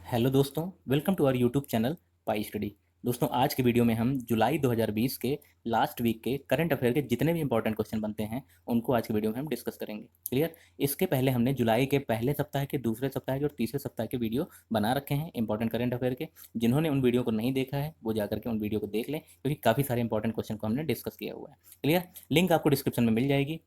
Hello दोस्तों, welcome to our YouTube channel Pi Study. दोस्तों, आज के वीडियो में हम जुलाई 2020 के लास्ट वीक के करंट अफेयर के जितने भी इंपॉर्टेंट क्वेश्चन बनते हैं उनको आज के वीडियो में हम डिस्कस करेंगे। क्लियर। इसके पहले हमने जुलाई के पहले सप्ताह के, दूसरे सप्ताह के और तीसरे सप्ताह के वीडियो बना रखे हैं इंपॉर्टेंट करंट अफेयर के। जिन्होंने उन वीडियो को नहीं देखा है वो जाकर के उन वीडियो को देख लें, क्योंकि काफ़ी सारे इंपॉर्टेंट क्वेश्चन को हमने डिस्कस किया हुआ है। क्लियर। लिंक आपको डिस्क्रिप्शन में मिल जाएगी।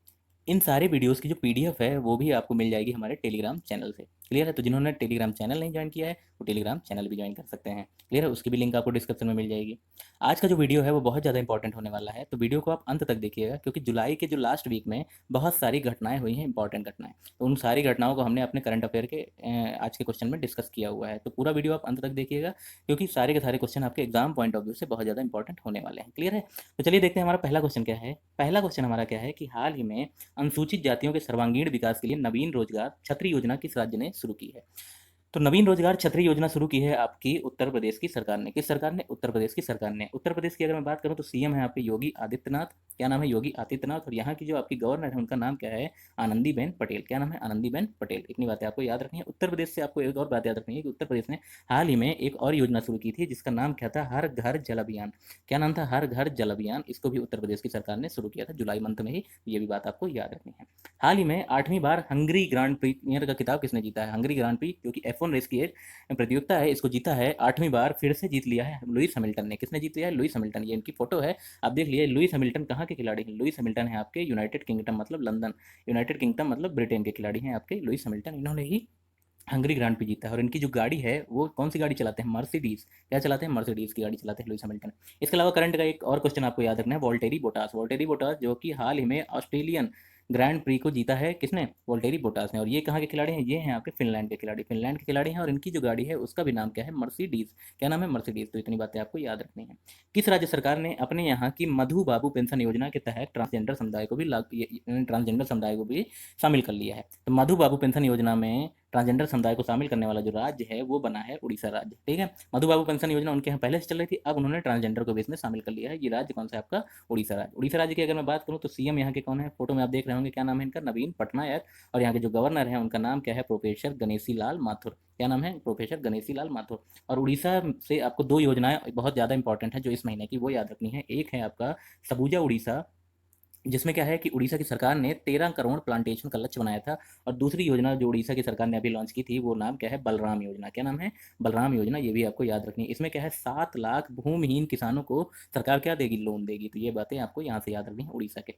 इन सारे वीडियोस की जो पीडीएफ है वो भी आपको मिल जाएगी हमारे टेलीग्राम चैनल से। क्लियर है। तो जिन्होंने टेलीग्राम चैनल नहीं ज्वाइन किया है वो टेलीग्राम चैनल भी ज्वाइन कर सकते हैं। क्लियर है। उसकी भी लिंक आपको डिस्क्रिप्शन में मिल जाएगी। आज का जो वीडियो है वो बहुत ज़्यादा इंपॉर्टेंट होने वाला है, तो वीडियो को आप अंत तक देखिएगा, क्योंकि जुलाई के जो लास्ट वीक में बहुत सारी घटनाएं हुई हैं, इंपॉर्टेंट घटनाएं। तो उन सारी घटनाओं को हमने अपने करंट अफेयर के आज के क्वेश्चन में डिस्कस किया हुआ है। तो पूरा वीडियो आप अंत तक देखिएगा, क्योंकि सारे के सारे क्वेश्चन आपके एग्जाम पॉइंट ऑफ व्यू से बहुत ज़्यादा इंपॉर्टेंट होने वाले हैं। क्लियर है। तो चलिए देखते हैं हमारा पहला क्वेश्चन क्या है। पहला क्वेश्चन हमारा क्या है कि हाल ही में अनुसूचित जातियों के सर्वांगीण विकास के लिए नवीन रोजगार छतरी योजना किस राज्य ने शुरू की है। तो नवीन रोजगार छतरी योजना शुरू की है आपकी उत्तर प्रदेश की सरकार ने। किस सरकार ने? उत्तर प्रदेश की सरकार ने। उत्तर प्रदेश की अगर मैं बात करूं तो सीएम है आपके योगी आदित्यनाथ। क्या नाम है? योगी आदित्यनाथ। और यहाँ की जो आपकी गवर्नर है उनका नाम क्या है? आनंदीबेन पटेल। क्या नाम है? आनंदीबेन पटेल। इतनी बातें आपको याद रखनी है। उत्तर प्रदेश से आपको एक और बात याद रखनी है कि उत्तर प्रदेश ने हाल ही में एक और योजना शुरू की थी जिसका नाम क्या था? हर घर जल अभियान। क्या नाम था? हर घर जल अभियान। इसको भी उत्तर प्रदेश की सरकार ने शुरू किया था जुलाई मंथ में ही। ये भी बात आपको याद रखनी है। हाल ही में 8वीं बार हंगरी ग्रांड प्रीमियर का खिताब किसने जीता है? हंगरी ग्रांड प्री जो कि F1 रेस की एक प्रतियोगिता है, इसको जीता है 8वीं बार फिर से जीत लिया है लुइस हैमिल्टन ने। किसने जीत लिया है? Lewis Hamilton. ये इनकी फोटो है, आप देख लिए। लुइस हैमिल्टन कहाँ के खिलाड़ी हैं? लुइस हैमिल्टन है आपके यूनाइटेड किंगडम मतलब लंदन, यूनाइटेड किंगडम मतलब ब्रिटेन के खिलाड़ी हैं आपके लुइस हैमिल्टन। इन्होंने ही हंगरी ग्रांड पे जीता है। और इनकी जो गाड़ी है वो कौन सी गाड़ी चलाते हैं? मर्सिडीज। क्या चलाते हैं? मर्सिडीज की गाड़ी चलाते हैं लुइस हैमिल्टन। इसके अलावा करंट का एक और क्वेश्चन आपको याद रखना है, वोल्टेरी बोटास। वोल्टेरी बोटास जो कि हाल ही में ऑस्ट्रेलियन ग्रैंड प्री को जीता है किसने? वोल्टेरी बोटास ने। और ये कहाँ के खिलाड़ी हैं? ये हैं आपके फिनलैंड के खिलाड़ी। फिनलैंड के खिलाड़ी हैं और इनकी जो गाड़ी है उसका भी नाम क्या है? मर्सिडीज। क्या नाम है? मर्सिडीज। तो इतनी बातें आपको याद रखनी है। किस राज्य सरकार ने अपने यहाँ की मधु बाबू पेंशन योजना के तहत ट्रांसजेंडर समुदाय को भी शामिल कर लिया है? तो मधु बाबू पेंशन योजना में ट्रांसजेंडर समुदाय को शामिल करने वाला जो राज्य है वो बना है उड़ीसा राज्य। ठीक है। मधु बाबू पेंशन योजना उनके यहाँ पहले से चल रही थी, अब उन्होंने ट्रांसजेंडर को भी इसमें शामिल कर लिया है। ये राज्य कौन सा है आपका? उड़ीसा राज्य। उड़ीसा राज्य की अगर मैं बात करूँ तो सीएम यहाँ के कौन है? फोटो में आप देख रहे होंगे। क्या नाम है इनका? नवीन पटनायक। और यहाँ के जो गवर्नर है उनका नाम क्या है? प्रोफेसर गणेशी लाल माथुर। क्या नाम है? प्रोफेसर गणेशी लाल माथुर। और उड़ीसा से आपको दो योजनाएं बहुत ज़्यादा इंपॉर्टेंट है जो इस महीने की, वो याद रखनी है। एक है आपका सबूजा उड़ीसा, जिसमें क्या है कि उड़ीसा की सरकार ने 13 करोड़ प्लांटेशन का लक्ष्य बनाया था। और दूसरी योजना जो उड़ीसा की सरकार ने अभी लॉन्च की थी वो नाम क्या है? बलराम योजना। क्या नाम है? बलराम योजना। ये भी आपको याद रखनी है। इसमें क्या है? 7 लाख भूमिहीन किसानों को सरकार क्या देगी? लोन देगी। तो ये बातें आपको यहाँ से याद रखनी है उड़ीसा के।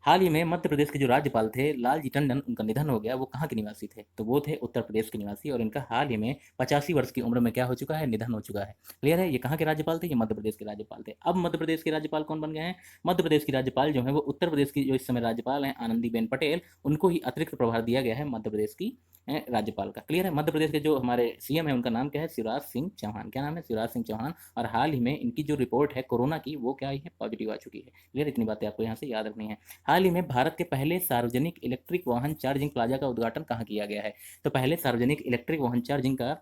हाल ही में मध्य प्रदेश के जो राज्यपाल थे लालजी टंडन, उनका निधन हो गया। वो कहाँ के निवासी थे? तो वो थे उत्तर प्रदेश के निवासी। और इनका हाल ही में 85 वर्ष की उम्र में क्या हो चुका है? निधन हो चुका है। क्लियर है। ये कहाँ के राज्यपाल थे? ये मध्य प्रदेश के राज्यपाल थे। अब मध्य प्रदेश के राज्यपाल कौन बन गए हैं? मध्य प्रदेश की राज्यपाल जो है वो उत्तर प्रदेश की जो इस समय राज्यपाल हैं आनंदीबेन पटेल, उनको ही अतिरिक्त प्रभार दिया गया है मध्य प्रदेश की राज्यपाल का। क्लियर है। मध्य प्रदेश के जो हमारे सीएम है उनका नाम क्या है? शिवराज सिंह चौहान। क्या नाम है? शिवराज सिंह चौहान। और हाल ही में इनकी जो रिपोर्ट है कोरोना की वो क्या आई है? पॉजिटिव आ चुकी है। क्लियर। इतनी बातें आपको यहाँ से याद रखनी है। हाल ही में भारत के पहले सार्वजनिक इलेक्ट्रिक वाहन चार्जिंग प्लाजा का उद्घाटन कहाँ किया गया है? तो पहले सार्वजनिक इलेक्ट्रिक वाहन चार्जिंग का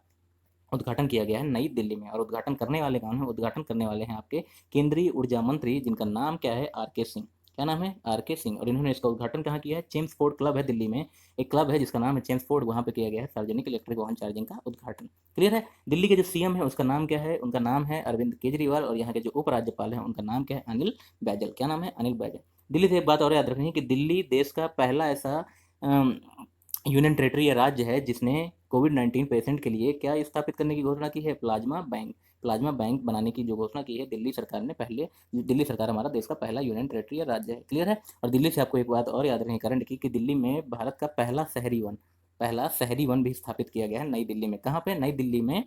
उद्घाटन किया गया है नई दिल्ली में। और उद्घाटन करने वाले कौन है? उद्घाटन करने वाले हैं आपके केंद्रीय ऊर्जा मंत्री, जिनका नाम क्या है? आर के सिंह। क्या नाम है? आर के सिंह। और इन्होंने इसका उद्घाटन कहाँ किया है? चेम्सफोर्ड क्लब है दिल्ली में, एक क्लब है जिसका नाम है चेम्सफोर्ड, वहाँ पे किया गया है सार्वजनिक इलेक्ट्रिक वाहन चार्जिंग का उद्घाटन। क्लियर है। दिल्ली के जो सीएम है उसका नाम क्या है? उनका नाम है अरविंद केजरीवाल। और यहाँ के जो उपराज्यपाल है उनका नाम क्या है? अनिल बैजल। क्या नाम है? अनिल बैजल। दिल्ली से एक बात और याद रखनी है कि दिल्ली देश का पहला ऐसा यूनियन टेरेटरी या राज्य है जिसने कोविड-19 पेशेंट के लिए क्या स्थापित करने की घोषणा की है? Plasma bank. प्लाज्मा बैंक बनाने की जो घोषणा की है दिल्ली सरकार ने पहले। दिल्ली सरकार हमारा देश का पहला यूनियन टेरेटरी या राज्य है। क्लियर है। और दिल्ली से आपको एक बात और याद रखनी करंट की, कि दिल्ली में भारत का पहला शहरी वन भी स्थापित किया गया है नई दिल्ली में। कहाँ पे? नई दिल्ली में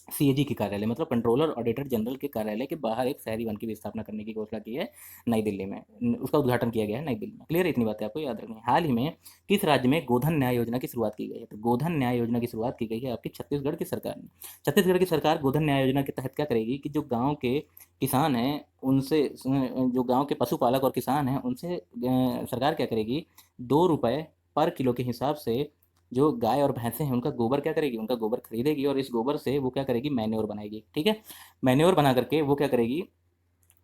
सीएजी के कार्यालय मतलब कंट्रोलर ऑडिटर जनरल के कार्यालय के बाहर एक शहरी वन की भी स्थापना करने की घोषणा की है नई दिल्ली में। उसका उद्घाटन किया गया है नई दिल्ली में। क्लियर है। इतनी बातें आपको याद रखनी है। हाल ही में किस राज्य में गोधन न्याय योजना की शुरुआत की गई है? तो गोधन न्याय योजना की शुरुआत की गई है आपकी छत्तीसगढ़ की सरकार ने। छत्तीसगढ़ की सरकार गोधन न्याय योजना के तहत क्या करेगी कि जो गाँव के किसान हैं उनसे, जो गाँव के पशुपालक और किसान हैं उनसे सरकार क्या करेगी? 2 रुपये पर किलो के हिसाब से जो गाय और भैंसें हैं उनका गोबर क्या करेगी? उनका गोबर खरीदेगी और इस गोबर से वो क्या करेगी? मैन्योर बनाएगी। ठीक है। मैन्योर बना करके वो क्या करेगी?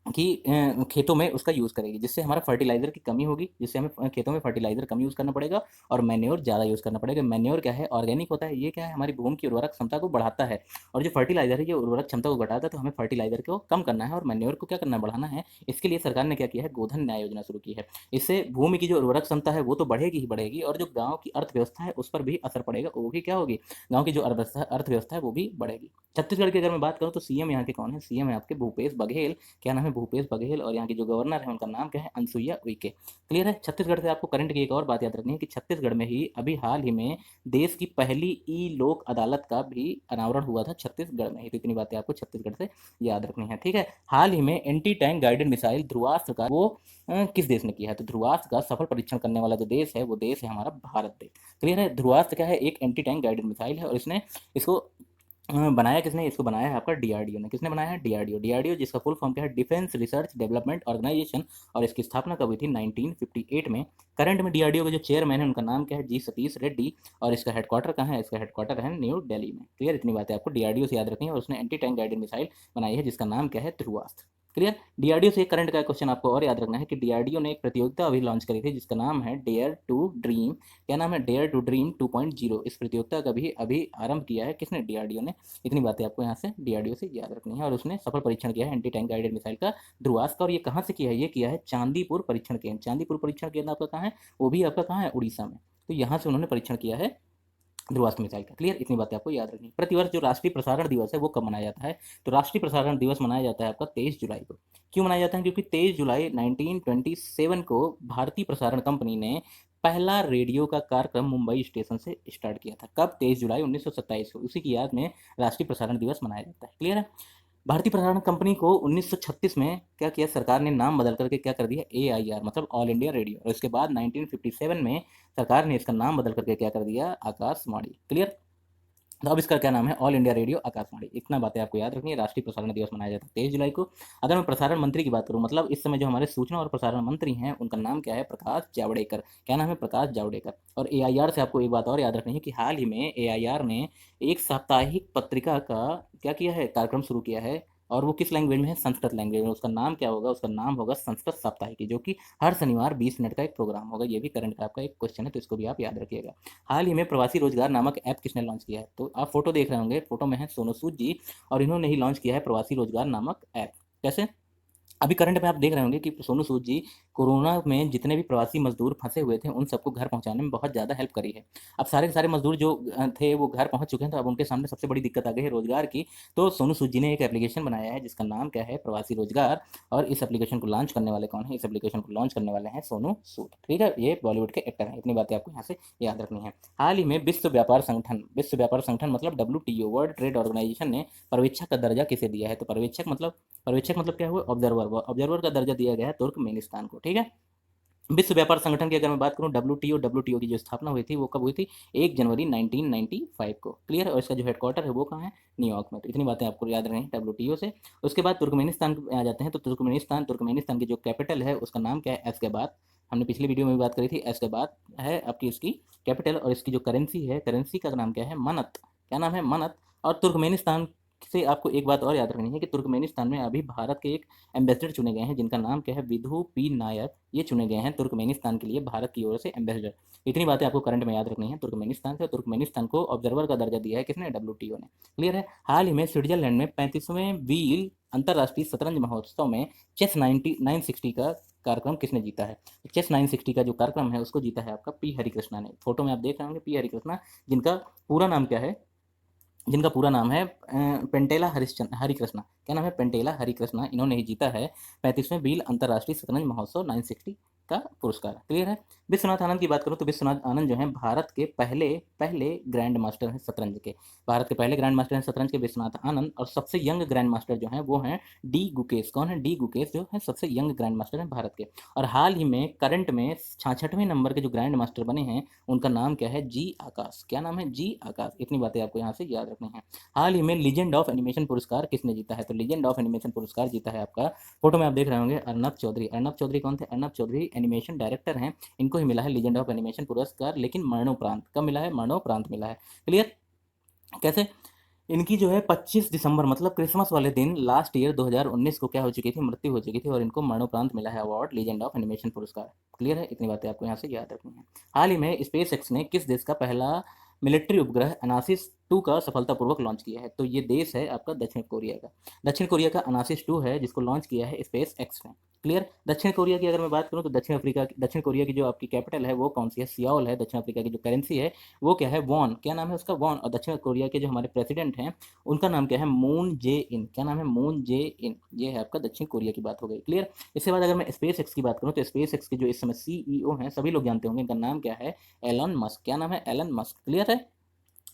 कि खेतों में उसका यूज़ करेगी, जिससे हमारा फर्टिलाइज़र की कमी होगी, जिससे हमें खेतों में फर्टिलाइज़र कम यूज़ करना पड़ेगा और मैन्योर ज़्यादा यूज़ करना पड़ेगा। मैन्योर क्या है? ऑर्गेनिक होता है। ये क्या है? हमारी भूमि की उर्वरक क्षमता को बढ़ाता है। और जो फर्टिलाइज़र है ये उर्वरक क्षमता को घटाता है, तो हमें फर्टिलाइज़र को कम करना है और मैन्योर को क्या करना है? बढ़ाना है। इसके लिए सरकार ने क्या किया है? गोधन न्याय योजना शुरू की है। इससे भूमि की जो उर्वरक क्षमता है वो तो बढ़ेगी ही बढ़ेगी, और जो गाँव की अर्थव्यवस्था है उस पर भी असर पड़ेगा, वो भी क्या होगी? गाँव की जो अर्थव्यवस्था है वो भी बढ़ेगी। छत्तीसगढ़ की अगर मैं बात करूँ तो सीएम यहाँ के कौन है? सीएम है आपके भूपेश बघेल। क्या नाम है? भूपेश बघेल। और यहाँ की जो गवर्नर है उनका नाम क्या है? अनसुईया उइके। क्लियर है? छत्तीसगढ़ से आपको करंट की एक और बात याद रखनी है कि छत्तीसगढ़ में ही अभी हाल ही में देश की पहली ई लोक अदालत का भी अनावरण हुआ था छत्तीसगढ़ में ही। तो इतनी बातें आपको छत्तीसगढ़ से याद रखनी है। ठीक है? हाल ही में anti tank guided missile Dhruvastra का वो किस देश ने किया है? तो ध्रुवास्त्र का सफल परीक्षण करने वाला जो देश है वो देश है हमारा भारत देश। क्लियर है? ध्रुवास्त्र क्या है? एक एंटी टैंक गाइडेड मिसाइल है, और इसने इसको बनाया किसने? इसको बनाया है आपका डीआरडीओ ने। किसने बनाया है? डीआरडीओ। डीआरडीओ जिसका फुल फॉर्म क्या है? Defence research development organisation. और इसकी स्थापना कब हुई थी? 1958 में। करंट में डीआरडीओ के जो चेयरमैन है उनका नाम क्या है? जी सतीश रेड्डी। और इसका हेडक्वार्टर कहाँ है? इसका हेडक्वार्टर है न्यू दिल्ली में। क्लियर? इतनी बातें आपको डीआरडीओ से याद रखनी है। और उसने एंटी टैंक गाइडेड मिसाइल बनाई है जिसका नाम क्या है? ध्रुवास्त्र। क्लियर? डीआरडीओ से एक करंट का क्वेश्चन आपको और याद रखना है कि डीआरडीओ ने एक प्रतियोगिता अभी लॉन्च करी थी जिसका नाम है डेयर टू ड्रीम। क्या नाम है? Dare to dream 2.0। इस प्रतियोगिता का भी अभी आरंभ किया है किसने? डीआरडीओ ने। इतनी बातें आपको यहाँ से डीआरडीओ से याद रखनी है। और उसने सफल परीक्षण किया है एंटी टैंक गाइडेड मिसाइल का ध्रुवास्त्र का। और ये कहाँ से किया है? ये किया है चांदीपुर परीक्षण केंद्र। चांदीपुर परीक्षण केंद्र आपका कहाँ है? वो भी आपका कहाँ है? उड़ीसा में। तो यहाँ से उन्होंने परीक्षण किया है ध्रुवास्त्र मिसाइल का। क्लियर? इतनी बातें आपको याद रखनी है। प्रतिवर्ष जो राष्ट्रीय प्रसारण दिवस है वो कब मनाया जाता है? तो राष्ट्रीय प्रसारण दिवस मनाया जाता है आपका 23 जुलाई को। क्यों मनाया जाता है? क्योंकि 23 जुलाई 1927 को भारतीय प्रसारण कंपनी ने पहला रेडियो का कार्यक्रम मुंबई स्टेशन से स्टार्ट किया था। कब? 23 जुलाई 1927 को। उसी की याद में राष्ट्रीय प्रसारण दिवस मनाया जाता है। क्लियर है? भारतीय प्रसारण कंपनी को 1936 में क्या किया? सरकार ने नाम बदल करके क्या कर दिया? AIR मतलब ऑल इंडिया रेडियो। और इसके बाद 1957 में सरकार ने इसका नाम बदल करके क्या कर दिया? आकाशवाणी। क्लियर? तो अब इसका क्या नाम है? All India radio Akashvani. इतना बातें आपको याद रखनी है। राष्ट्रीय प्रसारण दिवस मनाया जाता है 23 जुलाई को। अगर मैं प्रसारण मंत्री की बात करूं, मतलब इस समय जो हमारे सूचना और प्रसारण मंत्री हैं उनका नाम क्या है? प्रकाश जावड़ेकर। क्या नाम है? प्रकाश जावड़ेकर। और AIR से आपको एक बात और याद रखनी है कि हाल ही में AIR ने एक साप्ताहिक पत्रिका का क्या किया है? कार्यक्रम शुरू किया है। और वो किस लैंग्वेज में है? संस्कृत लैंग्वेज में। उसका नाम क्या होगा? उसका नाम होगा संस्कृत साप्ताहिकी, जो कि हर शनिवार 20 मिनट का एक प्रोग्राम होगा। ये भी करंट का आपका एक क्वेश्चन है, तो इसको भी आप याद रखिएगा। हाल ही में प्रवासी रोजगार नामक ऐप किसने लॉन्च किया है? तो आप फोटो देख रहे होंगे, फोटो में है सोनू सूद जी। और इन्होंने ही लॉन्च किया है प्रवासी रोजगार नामक ऐप। कैसे? अभी करंट में आप देख रहे होंगे कि सोनू सूद जी कोरोना में जितने भी प्रवासी मजदूर फंसे हुए थे उन सबको घर पहुंचाने में बहुत ज़्यादा हेल्प करी है। अब सारे के सारे मजदूर जो थे वो घर पहुंच चुके हैं, तो अब उनके सामने सबसे बड़ी दिक्कत आ गई है रोजगार की। तो सोनू सूद जी ने एक एप्लीकेशन बनाया है जिसका नाम क्या है? प्रवासी रोजगार। और इस एप्लीकेशन को लॉन्च करने वाले कौन है? इस एप्लीकेशन को लॉन्च करने वाले हैं सोनू सूद। ठीक है? ये बॉलीवुड के एक्टर हैं। इतनी बातें आपको यहाँ से याद रखनी है। हाल ही में विश्व व्यापार संगठन मतलब WTO वर्ल्ड ट्रेड ऑर्गेनाइजेशन ने पर्यवेक्षक का दर्जा किसे दिया है? तो पर्यवेक्षक मतलब क्या हुआ? ऑब्जर्वर। ऑब्जर्वर का दर्जा दिया गया है तुर्कमेनिस्तान को। ठीक है? विश्व व्यापार संगठन की अगर मैं बात करूं, WTO की जो स्थापना हुई थी वो कब हुई थी? 1 जनवरी 1995 को। क्लियर है? और इसका जो हेडक्वार्टर है वो कहाँ है? न्यूयॉर्क में। तो इतनी बातें आपको याद रखनी है WTO से। उसके बाद तुर्कमेनिस्तान आ जाते हैं। तो तुर्कमेनिस्तान की जो कैपिटल है उसका नाम क्या है? एश्गाबाद। हमने पिछली वीडियो में भी बात करी थी। एश्गाबाद है आपकी इसकी कैपिटल। और इसकी जो करेंसी है, करेंसी का नाम क्या है? मनत। क्या नाम है? मनत। और तुर्कमेनिस्तान से आपको एक बात और याद रखनी है कि तुर्कमेनिस्तान में अभी भारत के एक एम्बेसडर चुने गए हैं जिनका नाम क्या है? विधु पी नायक। ये चुने गए हैं तुर्कमेनिस्तान के लिए भारत की ओर से एम्बेसडर। इतनी बातें आपको करंट में याद रखनी है तुर्कमेनिस्तान से। तुर्कमेनिस्तान को ऑब्जर्वर का दर्जा दिया है किसने? WTO ने। क्लियर है? हाल ही में स्विट्जरलैंड में 35वें व्हील अंतर्राष्ट्रीय शतरंज महोत्सव में चेस 960 का कार्यक्रम किसने जीता है? चेस 960 का जो कार्यक्रम है उसको जीता है आपका P हरिकृष्णा ने। फोटो में आप देख रहे होंगे P हरिकृष्णा, जिनका पूरा नाम क्या है? जिनका पूरा नाम है पेंटेला हरिकृष्णा। क्या नाम है? पेंटेला हरिकृष्णा। इन्होंने ही जीता है 35वें बील अंतर्राष्ट्रीय शतरंज महोत्सव 960 का पुरस्कार। क्लियर है? विश्वनाथ आनंद की बात करूं तो विश्वनाथ आनंद जो है भारत के पहले पहले ग्रैंड मास्टर हैं शतरंज के। भारत के पहले ग्रैंड मास्टर हैं शतरंज के विश्वनाथ आनंद। और सबसे यंग ग्रैंड मास्टर जो है वो हैं डी गुकेश। कौन है? डी गुकेश जो है सबसे यंग ग्रैंड मास्टर हैं भारत के। और हाल ही में करंट में 66वें नंबर के जो ग्रैंड मास्टर बने हैं उनका नाम क्या है? जी आकाश। क्या नाम है? जी आकाश। इतनी बातें आपको यहाँ से याद रखनी है। हाल ही में लीजेंड ऑफ एनिमेशन पुरस्कार किसने जीता है? तो लीजेंड ऑफ एनिमेशन पुरस्कार जीता है आपका, फोटो में आप देख रहे होंगे, अर्नब चौधरी। अर्नब चौधरी कौन थे? अर्नब चौधरी एनिमेशन डायरेक्टर हैं। इनको ही मिला है लीजेंड ऑफ एनिमेशन पुरस्कार, लेकिन मरणोपरांत। कब मिला है? मरणोपरांत मिला है। क्लियर? कैसे? इनकी जो है 25 दिसंबर मतलब क्रिसमस वाले दिन लास्ट ईयर 2019 को क्या हो चुकी थी, मृत्यु हो चुकी थी, और इनको मरणोपरांत मिला है अवार्ड लीजेंड ऑफ एनिमेशन पुरस्कार। क्लियर है, इतनी बातें आपको यहाँ से याद रखनी है। हाल ही में स्पेस एक्स ने किस देश का पहला मिलिट्री उपग्रह अनासिस 2 का सफलतापूर्वक लॉन्च किया है? तो ये देश है आपका दक्षिण कोरिया का। दक्षिण कोरिया का अनासिस 2 है जिसको लॉन्च किया है स्पेस एक्स ने। क्लियर। दक्षिण कोरिया की अगर मैं बात करूं तो दक्षिण कोरिया की जो आपकी कैपिटल है वो कौन सी है? सियोल है। दक्षिण अफ्रीका की जो करेंसी है वो क्या है? वॉन। क्या नाम है उसका? वॉन। और दक्षिण कोरिया के जो हमारे प्रेसिडेंट हैं उनका नाम क्या है? मून जे इन। क्या नाम है? मून जे इन। ये है आपका दक्षिण कोरिया की बात हो गई। क्लियर। इसके बाद अगर मैं स्पेस एक्स की बात करूं तो स्पेस एक्स के जो इस समय सीईओ हैं सभी लोग जानते होंगे, इनका नाम क्या है? Elon Musk. क्या नाम है? Elon Musk. क्लियर है।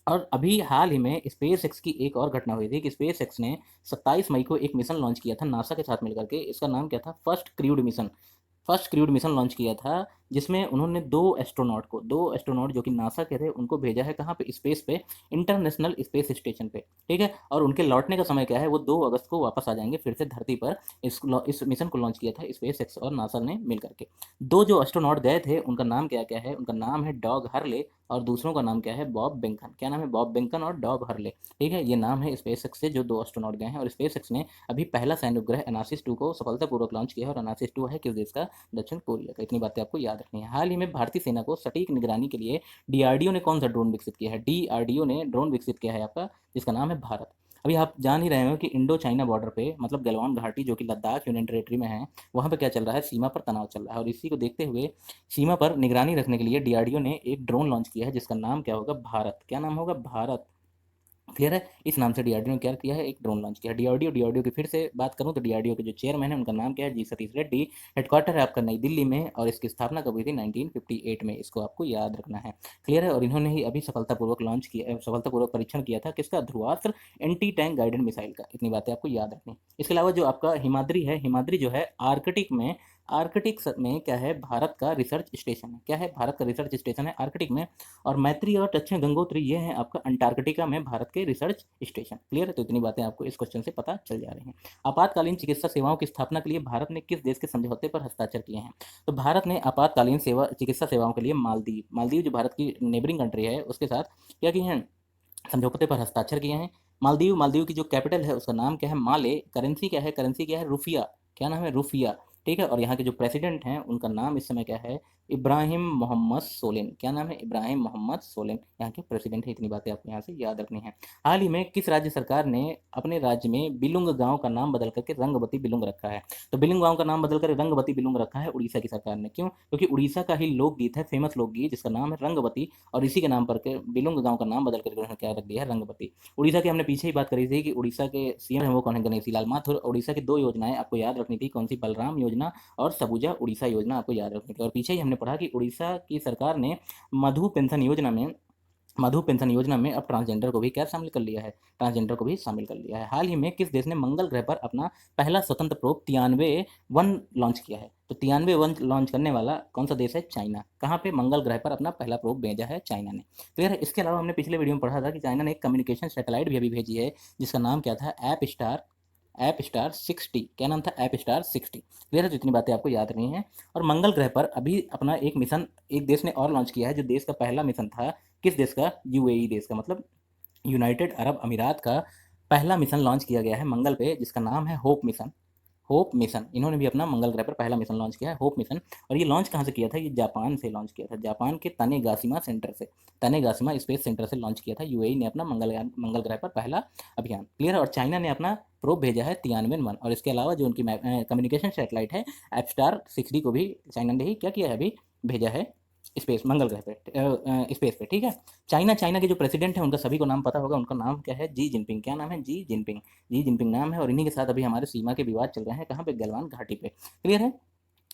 और अभी हाल ही में स्पेस एक्स की एक और घटना हुई थी कि स्पेस एक्स ने 27 मई को एक मिशन लॉन्च किया था नासा के साथ मिलकर के। इसका नाम क्या था? फर्स्ट क्रूड मिशन लॉन्च किया था, जिसमें उन्होंने दो एस्ट्रोनॉट जो कि नासा के थे उनको भेजा है कहाँ पे? स्पेस पे, इंटरनेशनल स्पेस स्टेशन पे। ठीक है। और उनके लौटने का समय क्या है? वो 2 अगस्त को वापस आ जाएंगे फिर से धरती पर। इस मिशन को लॉन्च किया था स्पेस एक्स और नासा ने मिलकर के। दो जो एस्ट्रोनॉट गए थे उनका नाम क्या क्या है? उनका नाम है डॉग हरले, और दूसरों का नाम क्या है? बॉब बेंकन। क्या नाम है? बॉब बेंकन और डॉग हरले। ठीक है, ये नाम है स्पेस एक्स से जो दो एस्ट्रोनॉट गए हैं। और स्पेस एक्स ने अभी पहला सैन्य उपग्रह एनासिस 2 को सफलतापूर्वक लॉन्च किया है, और एनासिस 2 है किस देश का? दक्षिण कोरिया का। इतनी बातें आपको याद रखनी है। हाल ही में भारतीय सेना को सटीक निगरानी के लिए डीआरडीओ ने कौन सा ड्रोन विकसित किया है? डीआरडीओ ने ड्रोन विकसित किया है आपका, जिसका नाम है भारत। अभी आप जान ही रहे हो कि इंडो चाइना बॉर्डर पे मतलब गलवान घाटी जो कि लद्दाख यूनियन टेरेटरी में है, वहाँ पे क्या चल रहा है? सीमा पर तनाव चल रहा है, और इसी को देखते हुए सीमा पर निगरानी रखने के लिए डीआरडीओ ने एक ड्रोन लॉन्च किया है जिसका नाम क्या होगा? भारत। क्या नाम होगा? भारत। क्लियर है। इस नाम से डीआरडीओ ने क्या किया है? एक ड्रोन लॉन्च किया है। डीआरडीओ की फिर से बात करूं तो डीआरडीओ के जो चेयरमैन है उनका नाम क्या है? जी सतीश रेड्डी। हेडक्वार्टर है आपका नई दिल्ली में, और इसकी स्थापना कब हुई थी? 1958 में। इसको आपको याद रखना है। क्लियर है। और इन्होंने ही अभी सफलतापूर्वक परीक्षण किया था किसका? Dhruvastra anti tank guided missile का। इतनी बातें आपको याद रखनी। इसके अलावा जो आपका हिमाद्री है, हिमाद्री जो है आर्कटिक में क्या है? भारत का रिसर्च स्टेशन है। क्या है? भारत का रिसर्च स्टेशन है आर्कटिक में। और मैत्री और दक्षिण गंगोत्री ये हैं आपका अंटार्कटिका में भारत के रिसर्च स्टेशन। क्लियर है। तो इतनी बातें आपको इस क्वेश्चन से पता चल जा रही हैं। आपातकालीन चिकित्सा सेवाओं की स्थापना के लिए भारत ने किस देश के समझौते पर हस्ताक्षर किए हैं? तो भारत ने आपातकालीन चिकित्सा सेवाओं के लिए मालदीव जो भारत की नेबरिंग कंट्री है उसके साथ क्या किए हैं? समझौते पर हस्ताक्षर किए हैं। मालदीव की जो कैपिटल है उसका नाम क्या है? माले। करेंसी क्या है? करेंसी क्या है? रुफिया। क्या नाम है? रुफिया। ठीक है। और यहाँ के जो प्रेसिडेंट हैं उनका नाम इस समय क्या है? इब्राहिम मोहम्मद सोलेन। क्या नाम है? इब्राहिम मोहम्मद सोलेन यहाँ के प्रेसिडेंट है। इतनी बातें आपको यहाँ से याद रखनी है। हाल ही में किस राज्य सरकार ने अपने राज्य में बिलुंग गांव का नाम बदल करके रंगवती बिलुंग रखा है? तो बिलुंग गांव का नाम बदल कर रंगवती बिलुंग रखा है उड़ीसा की सरकार ने। क्यों? क्योंकि उड़ीसा का ही लोकगीत है, फेमस लोकगीत जिसका नाम है रंगवती, और इसी के नाम पर के बिलुंग गांव का नाम बदल करके उन्होंने क्या रख दिया है? रंगवती। उड़ीसा की हमने पीछे ही बात करी थी कि उड़ीसा के सीएम है वो कौन है? गणेशी लाल माथुर। उड़ीसा की दो योजनाएं आपको याद रखनी थी, कौन सी? बलराम योजना और सबुजा उड़ीसा योजना आपको याद रखनी थी। और पीछे ही हमने पढ़ा कि उड़ीसा की सरकार ने मधु पेंशन योजना में मधु पेंशन योजना में अब ट्रांसजेंडर को भी क्या शामिल कर लिया है? ट्रांसजेंडर को भी शामिल कर लिया है। हाल ही में किस देश ने मंगल ग्रह पर अपना पहला स्वतंत्र प्रोब तियानवे-1 लॉन्च किया है? तो तियानवे-1 लॉन्च करने वाला कौन सा देश है? चाइना। कहाँ पे? मंगल ग्रह पर अपना पहला प्रोब भेजा है चाइना ने। क्लियर है। इसके अलावा हमने पिछले वीडियो में पढ़ा था कि चाइना ने एक कम्युनिकेशन सैटेलाइट भी अभी भेजी है जिसका नाम क्या था? App star 60। क्या नाम था? App star 60। क्लियर है। तो इतनी बातें आपको याद नहीं है। और मंगल ग्रह पर अभी अपना एक मिशन एक देश ने और लॉन्च किया है, जो देश का पहला मिशन था किस देश का? यूएई देश का, मतलब यूनाइटेड अरब अमीरात का पहला मिशन लॉन्च किया गया है मंगल पे, जिसका नाम है होप मिशन। इन्होंने भी अपना मंगल ग्रह पर पहला मिशन लॉन्च किया है, होप मिशन। और ये लॉन्च कहाँ से किया था? ये जापान से लॉन्च किया था, जापान के तनेगाशिमा स्पेस सेंटर से लॉन्च किया था। यूएई ने अपना मंगल ग्रह पर पहला अभियान। क्लियर। और चाइना ने अपना प्रोब भेजा है तियानवे-1। और इसके अलावा जो उनकी कम्युनिकेशन सैटेलाइट है एपस्टार 60 को भी चाइना ने ही क्या किया है? अभी भेजा है स्पेस, मंगल ग्रह पे, स्पेस पे। ठीक है। चाइना के जो प्रेसिडेंट है उनका सभी को नाम पता होगा, उनका नाम क्या है? Xi Jinping. क्या नाम है? जी जिनपिंग नाम है। और इन्हीं के साथ अभी हमारे सीमा के विवाद चल रहे हैं कहाँ पे? गलवान घाटी पे। क्लियर है।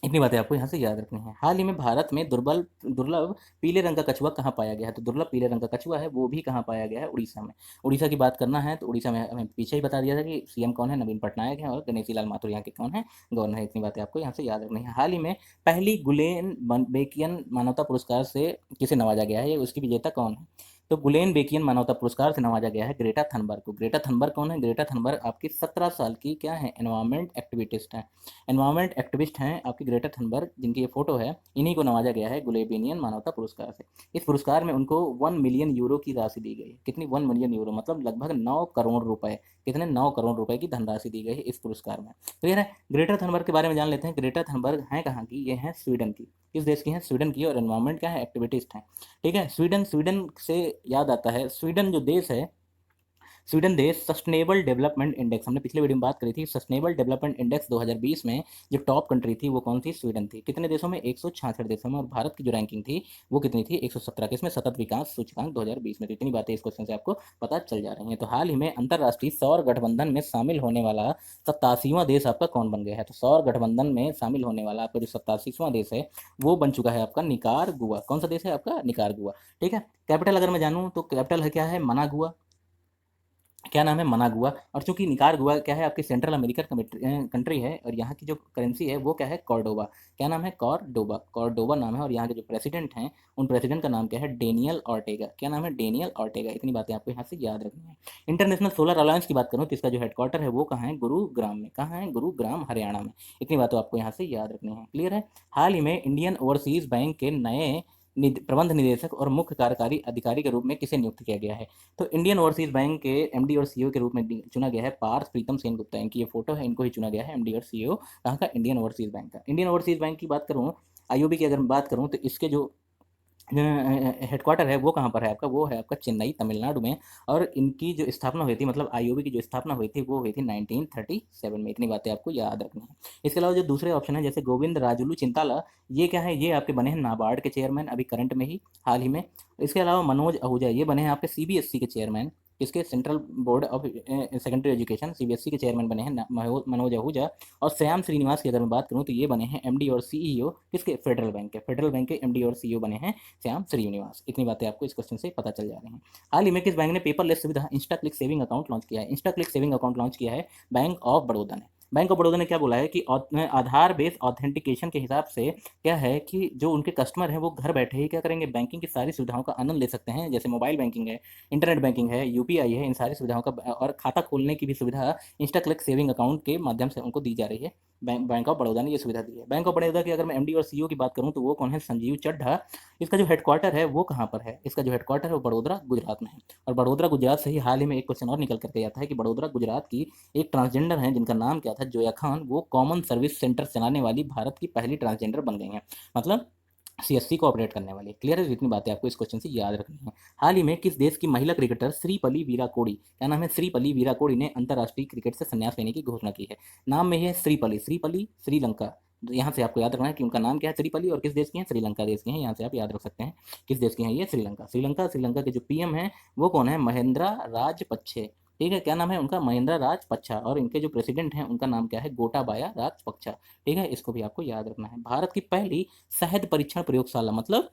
इतनी बातें आपको यहाँ से याद रखनी है। हाल ही में भारत में दुर्लभ पीले रंग का कछुआ कहाँ पाया गया है? तो दुर्लभ पीले रंग का कछुआ है वो भी कहाँ पाया गया है? उड़ीसा में। उड़ीसा की बात करना है तो उड़ीसा में हमें पीछे ही बता दिया था कि सीएम कौन है? नवीन पटनायक है, और गणेशी लाल माथुर यहाँ के कौन है? गवर्नर है। इतनी बातें आपको यहाँ से याद रखनी है। हाल ही में पहली गुलेन बेकियन मानवता पुरस्कार से किसे नवाजा गया है? उसकी विजेता कौन है? तो गुलेन बेकियन मानवता पुरस्कार से नवाजा गया है ग्रेटा थनबर्ग को। ग्रेटा थनबर्ग कौन है? ग्रेटा थनबर्ग आपकी 17 साल की क्या है? एनवायरमेंट एक्टिविस्ट है। एनवायरमेंट एक्टिविस्ट हैं आपकी ग्रेटा थनबर्ग, जिनकी ये फोटो है, इन्हीं को नवाजा गया है गुलेबियन मानवता पुरस्कार से। इस पुरस्कार में उनको 1 मिलियन यूरो की राशि दी गई है। कितनी? 1 मिलियन यूरो, मतलब लगभग 9 करोड़ रुपए। कितने? 9 करोड़ रुपए की धनराशि दी गई है इस पुरस्कार में। क्लियर है? ग्रेटा थनबर्ग के बारे में जान लेते हैं। ग्रेटा थनबर्ग है कहाँ की? ये है स्वीडन की। किस देश की है? स्वीडन की। और एनवायरमेंट क्या है? एक्टिविस्ट है। ठीक है। स्वीडन, स्वीडन से याद आता है, स्वीडन जो देश है, स्वीडन देश सस्टेनेबल डेवलपमेंट इंडेक्स, हमने पिछले वीडियो में बात करी थी, सस्टेनेबल डेवलपमेंट इंडेक्स 2020 में जो टॉप कंट्री थी वो कौन थी? स्वीडन थी। कितने देशों में? 166 देशों में। और भारत की जो रैंकिंग थी वो कितनी थी? 117 की। इसमें सतत विकास सूचकांक 2020 में। तो इतनी बातें इस क्वेश्चन से आपको पता चल जा रही हैं। तो हाल ही में अंतर्राष्ट्रीय सौर गठबंधन में शामिल होने वाला 87वां देश आपका कौन बन गया है? तो सौर गठबंधन में शामिल होने वाला आपका जो 87वां देश है वो बन चुका है आपका निकारागुआ। कौन सा देश है आपका? निकारागुआ। ठीक है। कैपिटल अगर मैं जानूँ तो कैपिटल है क्या है? मनागुआ। क्या नाम है? मनागुआ। और चूंकि निकारागुआ क्या है? आपकी सेंट्रल अमेरिकन कंट्री है, और यहाँ की जो करेंसी है वो क्या है? कॉर्डोबा। क्या नाम है? कॉर्डोबा। कॉर्डोबा नाम है। और यहाँ के जो प्रेसिडेंट हैं उन प्रेसिडेंट का नाम क्या है? Daniel Ortega. क्या नाम है? Daniel Ortega. इतनी बातें आपको यहाँ से याद रखनी है। इंटरनेशनल सोलर अलायंस की बात करूँ तो इसका जो हेडक्वार्टर है वो कहाँ है? गुरुग्राम में। कहाँ है? गुरुग्राम, हरियाणा में। इतनी बातें आपको यहाँ से याद रखनी है। क्लियर है? हाल ही में इंडियन ओवरसीज बैंक के नए प्रबंध निदेशक और मुख्य कार्यकारी अधिकारी के रूप में किसे नियुक्त किया गया है? तो इंडियन ओवरसीज बैंक के एमडी और सीईओ के रूप में चुना गया है पार्थ प्रीतम सेन गुप्ता। इनकी ये फोटो है, इनको ही चुना गया है एमडी और सीईओ कहाँ का? इंडियन ओवरसीज बैंक का। इंडियन ओवरसीज बैंक की बात करूँ, आईओबी की अगर मैं बात करूँ, तो इसके जो हेडक्वार्टर है वो कहाँ पर है आपका? वो है आपका चेन्नई, तमिलनाडु में। और इनकी जो स्थापना हुई थी, मतलब आईओबी की जो स्थापना हुई थी वो हुई थी 1937 में। इतनी बातें आपको याद रखनी है। इसके अलावा जो दूसरे ऑप्शन है, जैसे गोविंद राजुलू चिंताला, ये क्या है? ये आपके बने हैं नाबार्ड के चेयरमैन अभी करंट में ही, हाल ही में। इसके अलावा मनोज आहूजा, ये बने हैं आपके सीबीएसई के चेयरमैन। इसके central board of secondary education, CBSE के चेयरमैन बने हैं मनोज आहूजा। और श्याम श्रीनिवास की अगर मैं बात करूँ तो ये बने हैं एमडी और सीईओ किसके? फेडरल बैंक के। फेडरल बैंक के एमडी और सीईओ बने हैं श्याम श्रीनिवास। इतनी बातें आपको इस क्वेश्चन से पता चल जा रही हैं। हाल ही में किस बैंक ने पेपरलेस सुविधा Insta click saving account launch किया है? Insta click saving account launch किया है बैंक ऑफ बड़ौदा ने। बैंक ऑफ बड़ौदा ने क्या बोला है कि आधार बेस्ड ऑथेंटिकेशन के हिसाब से क्या है कि जो उनके कस्टमर हैं वो घर बैठे ही क्या करेंगे? बैंकिंग की सारी सुविधाओं का आनंद ले सकते हैं, जैसे मोबाइल बैंकिंग है, इंटरनेट बैंकिंग है, यूपीआई है, इन सारी सुविधाओं का, और खाता खोलने की भी सुविधा इंस्टा क्लिक सेविंग अकाउंट के माध्यम से उनको दी जा रही है। बैंक ऑफ बड़ौदा ने ये सुविधा दी है। बैंक ऑफ बड़ौदा की अगर मैं एमडी और सीईओ की बात करूं तो वो कौन है? संजीव चड्ढा। इसका जो हेडक्वार्टर है वो कहाँ पर है? इसका जो हेडक्वार्टर है वो बड़ोदरा, गुजरात में है। और बड़ोदरा गुजरात से ही हाल ही में एक क्वेश्चन और निकल करके आता है कि बड़ोदरा गुजरात की एक ट्रांसजेंडर हैं जिनका नाम क्या था? जोया खान, वो कॉमन सर्विस सेंटर चलाने वाली भारत की पहली ट्रांसजेंडर बन गई हैं, मतलब सीएससी को ऑपरेट करने वाली। क्लियर है? जितनी बातें आपको इस क्वेश्चन से याद रखनी है। हाल ही में किस देश की महिला क्रिकेटर श्रीपली वीराकोड़ी, क्या नाम है? श्रीपली वीराकोड़ी ने अंतर्राष्ट्रीय क्रिकेट से संन्यास लेने की घोषणा की है। नाम में ही है श्रीपली। श्रीपली श्रीलंका, यहाँ से आपको याद रखना है कि उनका नाम क्या है? श्रीपली। और किस देश की हैं? श्रीलंका देश की हैं। यहाँ से आप याद रख सकते हैं किस देश की हैं ये? श्रीलंका। श्रीलंका, श्रीलंका के जो पीएम हैं वो कौन है? महेंद्रा राजपक्षे। ठीक है। क्या नाम है उनका? महेंद्रा राजपक्षा। और इनके जो प्रेसिडेंट हैं उनका नाम क्या है? गोटाबाया राजपक्षा। ठीक है। इसको भी आपको याद रखना है। भारत की पहली शहद परीक्षण प्रयोगशाला, मतलब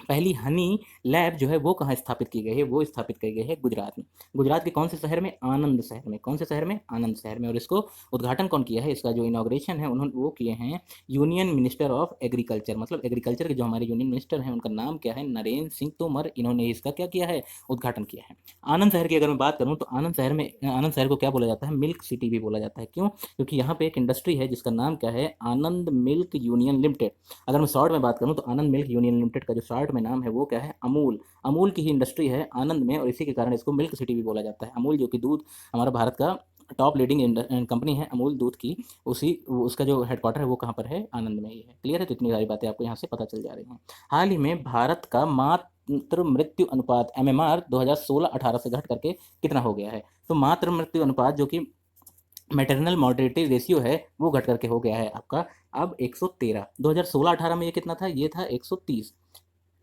पहली हनी लैब जो है वो कहाँ स्थापित की गई है? वो स्थापित की गई है गुजरात में। गुजरात के कौन से शहर में? आनंद शहर में। कौन से शहर में? आनंद शहर में। और इसको उद्घाटन कौन किया है? इसका जो इनॉग्रेशन है उन्होंने वो किए हैं यूनियन मिनिस्टर ऑफ एग्रीकल्चर, मतलब एग्रीकल्चर के जो हमारे यूनियन मिनिस्टर हैं उनका नाम क्या है? नरेंद्र सिंह तोमर। इन्होंने इसका क्या किया है? उद्घाटन किया है। आनंद शहर की अगर मैं बात करूँ तो आनंद शहर में, आनंद शहर को क्या बोला जाता है? मिल्क सिटी भी बोला जाता है। क्यों? क्योंकि यहाँ पे एक इंडस्ट्री है जिसका नाम क्या है? आनंद मिल्क यूनियन लिमिटेड। अगर मैं शॉर्ट में बात करूँ तो आनंद मिल्क यूनियन लिमिटेड का जो शॉर्ट में नाम है वो क्या है? अमूल। अमूल की ही इंडस्ट्री है आनंद में, और इसी के कारण इसको मिल्क सिटी भी बोला जाता है। अमूल जो कि दूध, हमारा भारत का टॉप लीडिंग कंपनी है अमूल दूध की, उसी उसका जो हेडक्वार्टर है वो कहाँ पर है? आनंद में ही है। क्लियर है? तो इतनी सारी बातें आपको यहाँ से पता चल जा रही हैं। हाल ही में भारत का मातृ मृत्यु अनुपात एमएमआर 2016-18 से घट करके कितना हो गया है? तो मातृ मृत्यु अनुपात जो कि मैटरनल मॉर्टेलिटी रेशियो है वो घट करके हो गया है आपका अब 113। 2016-18 में ये कितना था? ये था 130।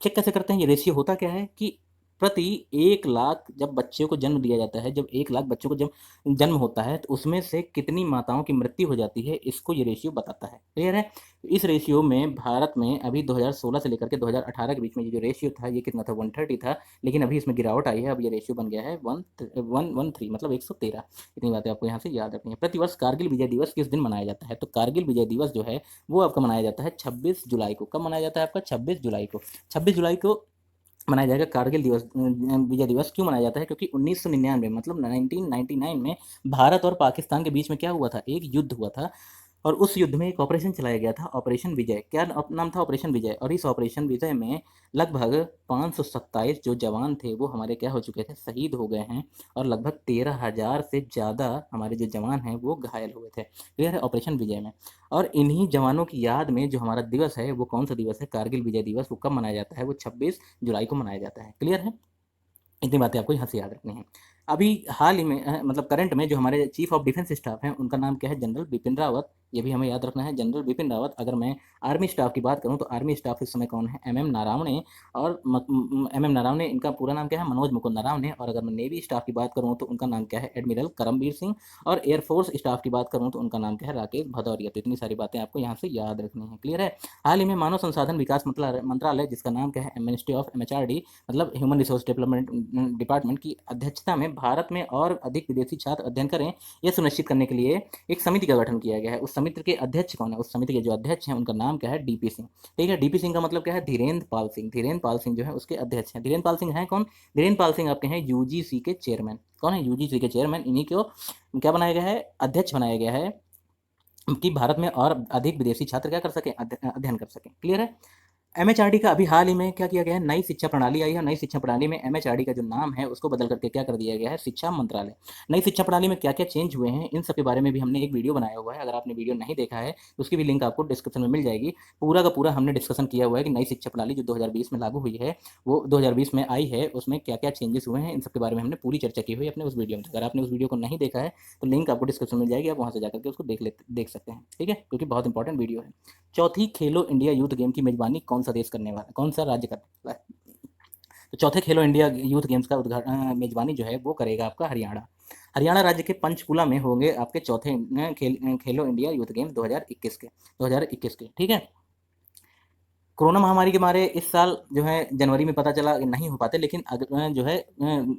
चेक कैसे करते हैं? ये रेशियो होता क्या है कि प्रति 1 लाख जब बच्चे को जन्म दिया जाता है, जब 1 लाख बच्चों को जब जन्म होता है तो उसमें से कितनी माताओं की मृत्यु हो जाती है, इसको ये रेशियो बताता है। क्लियर है? इस रेशियो में भारत में अभी 2016 से लेकर के 2018 के बीच में ये जो रेशियो था ये कितना था? 130 था। लेकिन अभी इसमें गिरावट आई है, अब ये रेशियो बन गया है 113, मतलब 113। इतनी बातें आपको यहाँ से याद रखनी है। प्रतिवर्ष कारगिल विजय दिवस किस दिन मनाया जाता है? तो कारगिल विजय दिवस जो है वो आपका मनाया जाता है 26 जुलाई को। कब मनाया जाता है आपका? 26 जुलाई को। 26 जुलाई को मनाया जाएगा कारगिल दिवस, विजय दिवस क्यों मनाया जाता है? क्योंकि 1999 मतलब 1999 में भारत और पाकिस्तान के बीच में क्या हुआ था, एक युद्ध हुआ था, और उस युद्ध में एक ऑपरेशन चलाया गया था, ऑपरेशन विजय। क्या नाम था? ऑपरेशन विजय। और इस ऑपरेशन विजय में लगभग 527 जो जवान थे वो हमारे क्या हो चुके थे, शहीद हो गए हैं, और लगभग 13,000 से ज़्यादा हमारे जो जवान हैं वो घायल हुए थे। क्लियर है? ऑपरेशन विजय में। और इन्हीं जवानों की याद में जो हमारा दिवस है वो कौन सा दिवस है, कारगिल विजय दिवस, वो कब मनाया जाता है? वो 26 जुलाई को मनाया जाता है। क्लियर है? इतनी बातें आपको यहाँ से याद रखनी है। अभी हाल ही में मतलब करंट में जो हमारे चीफ ऑफ डिफेंस स्टाफ हैं उनका नाम क्या है? जनरल बिपिन रावत। ये भी हमें याद रखना है, जनरल बिपिन रावत। अगर मैं आर्मी स्टाफ की बात करूं तो आर्मी स्टाफ इस समय कौन है? M M Naravane. और एम एम नारावणे, इनका पूरा नाम क्या है? मनोज मुकुंद नारावणे। और अगर मैं नेवी स्टाफ की बात करूँ तो उनका नाम क्या है? एडमिरल करमबीर सिंह। और एयरफोर्स स्टाफ की बात करूँ तो उनका नाम क्या है? राकेश भदौरिया। तो इतनी सारी बातें आपको यहाँ से याद रखनी है। क्लियर है? हाल ही में मानव संसाधन विकास मंत्रालय, जिसका नाम क्या है? मिनिस्ट्री ऑफ MHRD, मतलब ह्यूमन रिसोर्स डेवलपमेंट डिपार्टमेंट की अध्यक्षता में भारत में और अधिक विदेशी छात्र अध्ययन करें, यह सुनिश्चित करने के लिए एक समिति का गठन किया गया है। उस समिति के अध्यक्ष कौन है? उस समिति के जो अध्यक्ष हैं उनका नाम क्या है? DP सिंह। ठीक है? DP सिंह का मतलब क्या है? धीरेन्द्र पाल सिंह। धीरेन्द्र पाल सिंह जो है उसके अध्यक्ष हैं। धीरेन्द्र पाल सिंह हैं कौन? धीरेन्द्र पाल सिंह आपके हैं UGC के चेयरमैन। कौन है? UGC के चेयरमैन। इन्हीं को क्या बनाया गया है? अध्यक्ष बनाया गया है, कि भारत में और अधिक विदेशी छात्र क्या कर सकें? अध्ययन कर सकें। क्लियर है? MHRD का अभी हाल ही में क्या किया गया है? नई शिक्षा प्रणाली आई है। नई शिक्षा प्रणाली में MHRD का जो नाम है उसको बदल करके क्या कर दिया गया है? शिक्षा मंत्रालय। नई शिक्षा प्रणाली में क्या क्या चेंज हुए हैं, इन सब के बारे में भी हमने एक वीडियो बनाया हुआ है। अगर आपने वीडियो नहीं देखा है तो उसकी भी लिंक आपको डिस्क्रिप्शन में मिल जाएगी। पूरा का पूरा हमने डिस्कशन किया हुआ है कि नई शिक्षा प्रणाली जो 2020 में लागू हुई है, वो 2020 में आई है, उसमें क्या क्या चेंजेस हुए हैं, इन सब के बारे में हमने पूरी चर्चा की हुई है अपने उस वीडियो में। अगर आपने उस वीडियो को नहीं देखा है तो लिंक आपको डिस्क्रिप्शन में मिल जाएगी, आप वहाँ से जाकर के उसको देख सकते हैं। ठीक है? क्योंकि बहुत इंपॉर्टेंट वीडियो है। चौथी खेलो इंडिया यूथ गेम की मेजबानी कौन सा देश करने वाला, कौन सा राज्य करने वाला है? तो चौथे खेलो इंडिया यूथ गेम्स का उद्घाटन, मेजबानी जो है वो करेगा आपका हरियाणा। हरियाणा राज्य के पंचकुला में होंगे आपके चौथे खेलो इंडिया यूथ गेम्स 2021 के। ठीक है? कोरोना महामारी के मारे इस साल जो है जनवरी में पता चला नहीं हो पाते, लेकिन जो है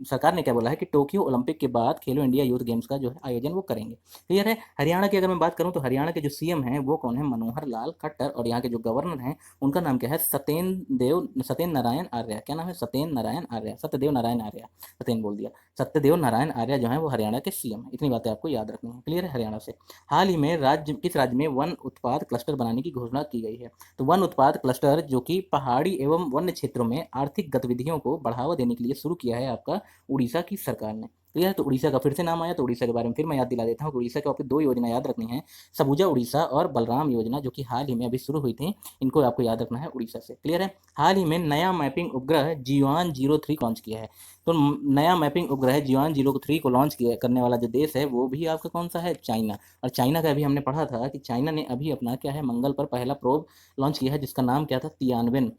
सरकार ने क्या बोला है कि टोक्यो ओलंपिक के बाद खेलो इंडिया यूथ गेम्स का जो है आयोजन वो करेंगे। क्लियर है? हरियाणा की अगर मैं बात करूं तो हरियाणा के जो CM हैं वो कौन है? मनोहर लाल खट्टर। और यहाँ के जो गवर्नर हैं उनका नाम क्या है? सत्येंद्र नारायण आर्य। क्या नाम है? सत्येंद्र नारायण आर्य। सत्यदेव नारायण आर्य, सत्येंद्र बोल दिया। सत्यदेव नारायण आर्य जो है वो हरियाणा के CM है। इतनी बातें आपको याद रखनी है। क्लियर है? हरियाणा से हाल ही में किस राज्य में वन उत्पाद क्लस्टर बनाने की घोषणा की गई है? तो वन उत्पाद क्लस्टर जो कि पहाड़ी एवं वन्य क्षेत्रों में आर्थिक गतिविधियों को बढ़ावा देने के लिए शुरू किया है आपका उड़ीसा की सरकार ने। क्लियर है? तो उड़ीसा का फिर से नाम आया, तो उड़ीसा के बारे में फिर मैं याद दिला देता हूँ। उड़ीसा के आपको दो योजना याद रखनी है, सबुजा उड़ीसा और बलराम योजना, जो कि हाल ही में अभी शुरू हुई थी। इनको आपको याद रखना है उड़ीसा से। क्लियर है? हाल ही में नया मैपिंग उपग्रह जियान-03 लॉन्च किया है। तो नया मैपिंग उपग्रह जियान-03 को लॉन्च किया करने वाला जो देश है वो भी आपका कौन सा है? चाइना। और चाइना का अभी हमने पढ़ा था कि चाइना ने अभी अपना क्या है, मंगल पर पहला प्रोब लॉन्च किया है, जिसका नाम क्या था? तियानवेन।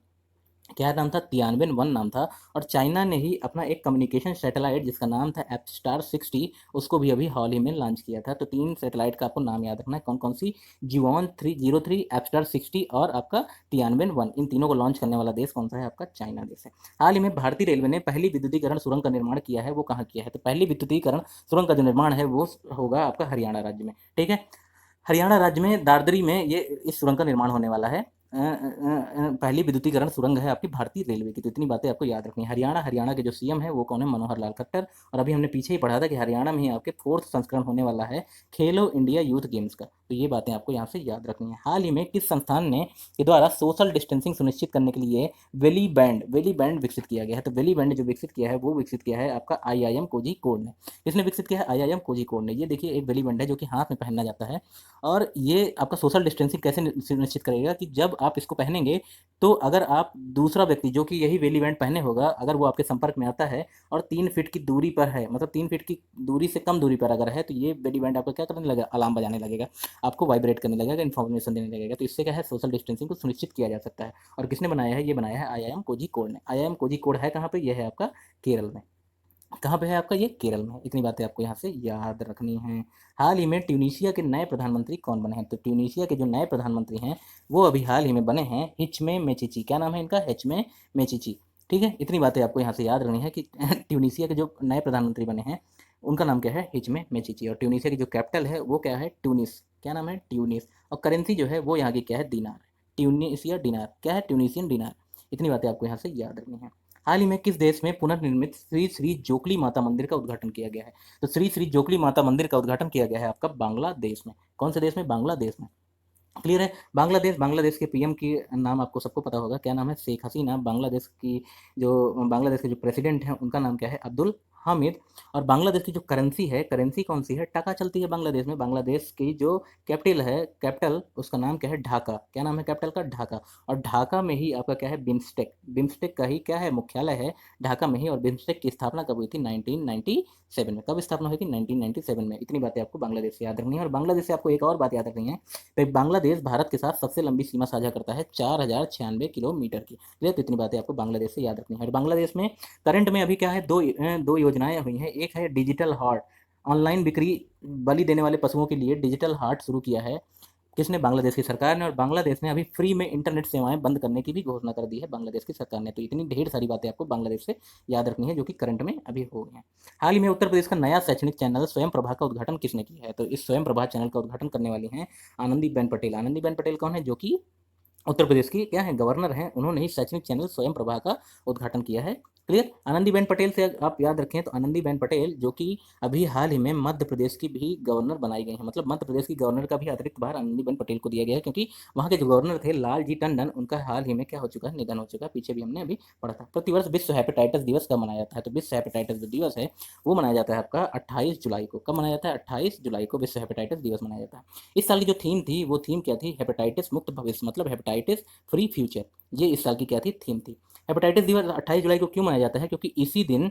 क्या नाम था? तियानवेन 1 नाम था। और चाइना ने ही अपना एक कम्युनिकेशन सैटेलाइट जिसका नाम था एप्स्टार-60, उसको भी अभी हाल ही में लॉन्च किया था। तो 3 सैटेलाइट का आपको नाम याद रखना है, कौन कौन सी? जियान-03, एप्स्टार-60 और आपका तियानवेन 1। इन तीनों को लॉन्च करने वाला देश कौन सा है? आपका चाइना देश है। हाल ही में भारतीय रेलवे ने पहली विद्युतीकरण सुरंग का निर्माण किया है, वो कहाँ किया है? तो पहली विद्युतीकरण सुरंग का जो निर्माण है वो होगा आपका हरियाणा राज्य में। ठीक है? हरियाणा राज्य में दादरी में ये इस सुरंग का निर्माण होने वाला है। पहली विद्युतीकरण सुरंग है आपकी भारतीय रेलवे की। तो इतनी बातें आपको याद रखनी है। हरियाणा के जो CM है वो कौन है? मनोहर लाल खट्टर। और अभी हमने पीछे ही पढ़ा था कि हरियाणा में ही आपके 4th संस्करण होने वाला है खेलो इंडिया यूथ गेम्स का। तो ये बातें आपको यहाँ से याद रखनी है। हाल ही में किस संस्थान ने के द्वारा सोशल डिस्टेंसिंग सुनिश्चित करने के लिए वेली बैंड विकसित किया गया है? तो वेली बैंड जो विकसित किया है वो विकसित किया है आपका IIM कोझिकोड ने। किसने विकसित किया है? IIM कोझिकोड ने। ये देखिए एक वेली बैंड है जो कि हाथ में पहनना जाता है, और ये आपका सोशल डिस्टेंसिंग कैसे सुनिश्चित करेगा कि जब आप इसको पहनेंगे तो अगर आप दूसरा व्यक्ति जो कि यही वेली बैंड पहने होगा, अगर वो आपके संपर्क में आता है और 3 फीट की दूरी पर है, मतलब 3 फीट की दूरी से कम दूरी पर अगर है, तो ये वेली बैंड आपका क्या करने लगेगा? अलार्म बजाने लगेगा, आपको वाइब्रेट करने लगेगा, इन्फॉर्मेशन देने लगेगा। तो इससे क्या है? सोशल डिस्टेंसिंग को सुनिश्चित किया जा सकता है। और किसने बनाया है? ये बनाया है IIM कोझिकोड ने। IIM कोझिकोड है कहाँ पे? यह है आपका केरल में। कहाँ पे है आपका? ये केरल में। इतनी बातें आपको यहाँ से याद रखनी हैं। हाल ही में ट्यूनीशिया के नए प्रधानमंत्री कौन बने हैं? तो ट्यूनीशिया के जो नए प्रधानमंत्री हैं वो अभी हाल ही में बने हैं हिचमे मेचीची। क्या नाम है इनका? हिचमे मेचीची। ठीक है? इतनी बातें आपको यहाँ से याद रखनी है कि ट्यूनीशिया के जो नए प्रधानमंत्री बने हैं उनका नाम क्या है? हिचमे मेचीची। और ट्यूनीशिया की जो कैपिटल है वो क्या है? ट्यूनिस। क्या नाम है? ट्यूनिस। और करेंसी जो है वो यहाँ की क्या है? दिनार। ट्यूनीशिया दिनार। क्या है? ट्यूनीशियन दिनार। इतनी बातें आपको यहाँ से याद रखनी है। हाल ही में किस देश में पुनर्निर्मित श्री श्री जोकली माता मंदिर का उद्घाटन किया गया है? तो श्री श्री जोकली माता मंदिर का उद्घाटन किया गया है आपका बांग्लादेश में। कौन से देश में? बांग्लादेश में। क्लियर है। बांग्लादेश, बांग्लादेश के पीएम की नाम आपको सबको पता होगा, क्या नाम है? शेख हसीना। बांग्लादेश की जो बांग्लादेश के जो प्रेसिडेंट हैं उनका नाम क्या है? अब्दुल हामिद। और बांग्लादेश की जो करेंसी है, करेंसी कौन सी है? टका चलती है बांग्लादेश में। बांग्लादेश की जो कैपिटल है, कैपिटल उसका नाम क्या है? ढाका। क्या नाम है कैपिटल का? ढाका। और ढाका में ही आपका क्या है? बिम्स्टेक। बिम्स्टेक का ही क्या है? मुख्यालय है ढाका में ही। और बिम्स्टेक की स्थापना कब हुई थी? 1997 में। कब स्थापना हुई थी? 1997 में। इतनी बातें आपको बांग्लादेश से याद रखनी है। और बांग्लादेश से आपको एक और बात याद रखनी है, तो बांग्लादेश भारत के साथ सबसे लंबी सीमा साझा करता है 4096 किलोमीटर की। क्लियर। तो इतनी बातें आपको बांग्लादेश से याद रखनी है। और बांग्लादेश में करंट में अभी क्या है? दो योजनाएं हुई हैं। एक है डिजिटल हार्ट, ऑनलाइन बिक्री, बलि देने वाले पशुओं के लिए डिजिटल हार्ट शुरू किया है। किसने? बांग्लादेश की सरकार ने। और बांग्लादेश ने अभी फ्री में इंटरनेट सेवाएं बंद करने की भी घोषणा कर दी है बांग्लादेश की सरकार ने। तो इतनी ढेर सारी बातें आपको बांग्लादेश से याद रखनी है जो कि करंट में अभी हो गई हैं। हाल ही में उत्तर प्रदेश का नया शैक्षणिक चैनल स्वयं प्रभा का उद्घाटन किसने किया है? तो इस स्वयं प्रभा चैनल का उद्घाटन करने वाली हैं आनंदीबेन पटेल। आनंदीबेन पटेल कौन है? जो कि उत्तर प्रदेश की क्या है? गवर्नर हैं। उन्होंने ही शैक्षणिक चैनल स्वयं प्रभा का उद्घाटन किया है। क्लियर। आनंदीबेन पटेल से आप याद रखें तो आनंदीबेन पटेल जो कि अभी हाल ही में मध्य प्रदेश की भी गवर्नर बनाई गई हैं। मतलब मध्य प्रदेश की गवर्नर का भी अतिरिक्त भार आनंदीबेन पटेल को दिया गया है, क्योंकि वहाँ के जो गवर्नर थे लालजी टंडन, उनका हाल ही में क्या हो चुका है? निधन हो चुका है। पीछे भी हमने अभी पढ़ा था। प्रतिवर्ष विश्व हेपेटाइटिस दिवस कब मनाया जाता है? तो विश्व हेपेटाइटिस जो दिवस है वो मनाया जाता है आपका 28 जुलाई को। कब मनाया जाता है? 28 जुलाई को विश्व हेपेटाइटिस दिवस मनाया जाता है। इस साल की जो थीम थी वो थीम क्या थी? हेपेटाइटिस मुक्त भविष्य, मतलब हेपेटाइटिस फ्री फ्यूचर। ये इस साल की क्या थी? थीम थी। हेपेटाइटिस दिवस 28 जुलाई को क्यों मनाया जाता है? क्योंकि इसी दिन